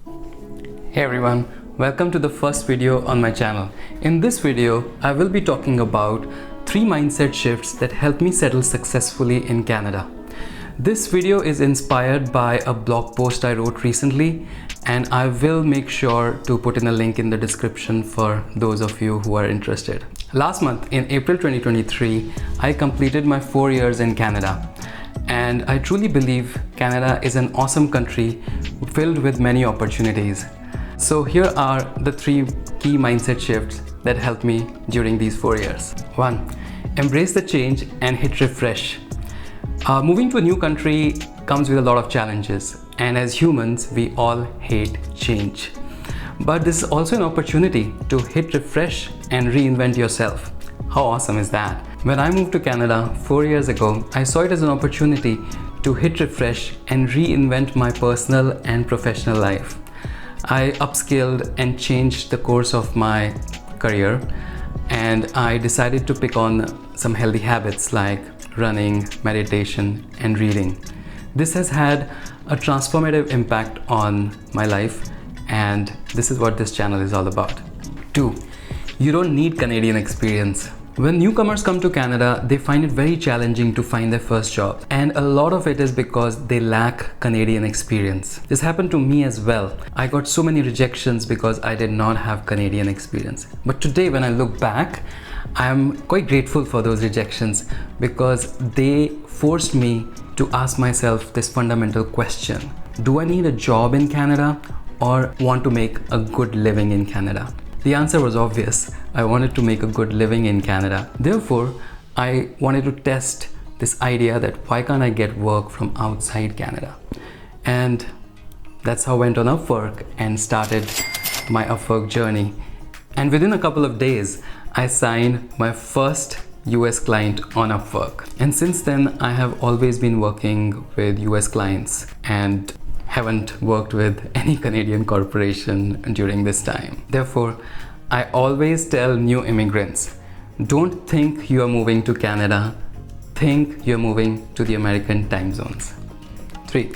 Hey everyone, welcome to the first video on my channel. In this video, I will be talking about 3 mindset shifts that helped me settle successfully in Canada. This video is inspired by a blog post I wrote recently, and I will make sure to put in a link in the description for those of you who are interested. Last month, in April 2023, I completed my 4 years in Canada. And I truly believe Canada is an awesome country filled with many opportunities. So here are the 3 key mindset shifts that helped me during these 4 years. 1. Embrace the change and hit refresh. Moving to a new country comes with a lot of challenges, and as humans, we all hate change. But this is also an opportunity to hit refresh and reinvent yourself. How awesome is that? When I moved to Canada 4 years ago, I saw it as an opportunity to hit refresh and reinvent my personal and professional life. I upskilled and changed the course of my career, and I decided to pick on some healthy habits like running, meditation, and reading. This has had a transformative impact on my life, and this is what this channel is all about. 2. You don't need Canadian experience. When newcomers come to Canada, they find it very challenging to find their first job, and a lot of it is because they lack Canadian experience. This happened to me as well. I got so many rejections because I did not have Canadian experience. But today, when I look back, I am quite grateful for those rejections because they forced me to ask myself this fundamental question: do I need a job in Canada or want to make a good living in Canada? The answer was obvious. I wanted to make a good living in Canada. Therefore, I wanted to test this idea that why can't I get work from outside Canada? And that's how I went on Upwork and started my Upwork journey. And within a couple of days, I signed my first US client on Upwork. And since then, I have always been working with US clients and haven't worked with any Canadian corporation during this time. Therefore, I always tell new immigrants, don't think you are moving to Canada, think you're moving to the American time zones. 3.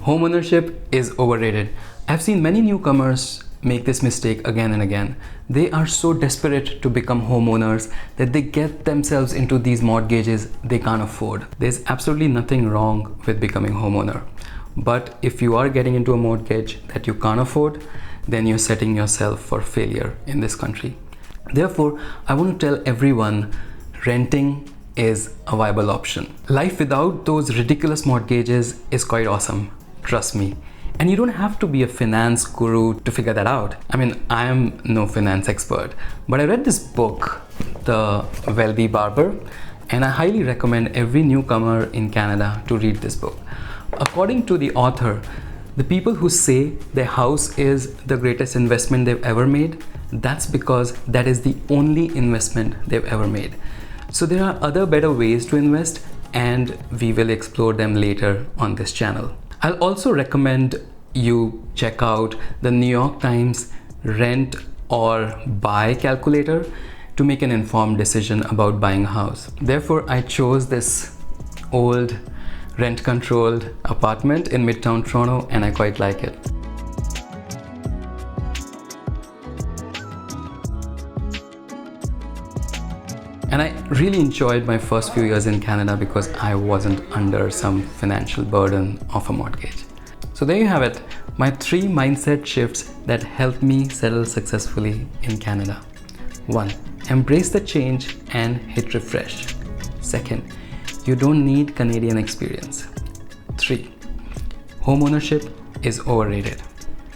Homeownership is overrated. I've seen many newcomers make this mistake again and again. They are so desperate to become homeowners that they get themselves into these mortgages they can't afford. There's absolutely nothing wrong with becoming homeowner. But if you are getting into a mortgage that you can't afford, then you're setting yourself for failure in this country. Therefore, I want to tell everyone renting is a viable option. Life without those ridiculous mortgages is quite awesome, trust me. And you don't have to be a finance guru to figure that out. I mean, I am no finance expert, but I read this book, The Wealthy Barber, and I highly recommend every newcomer in Canada to read this book. According to the author, the people who say their house is the greatest investment they've ever made, that's because that is the only investment they've ever made. So there are other better ways to invest, and we will explore them later on this channel. I'll also recommend you check out the New York Times rent or buy calculator to make an informed decision about buying a house. Therefore, I chose this old rent-controlled apartment in Midtown Toronto, and I quite like it. And I really enjoyed my first few years in Canada because I wasn't under some financial burden of a mortgage. So there you have it, my 3 mindset shifts that helped me settle successfully in Canada. 1. Embrace the change and hit refresh. 2. You don't need Canadian experience. 3. Homeownership is overrated.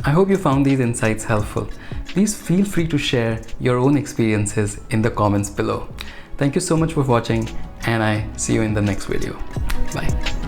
I hope you found these insights helpful. Please feel free to share your own experiences in the comments below. Thank you so much for watching, and I see you in the next video. Bye.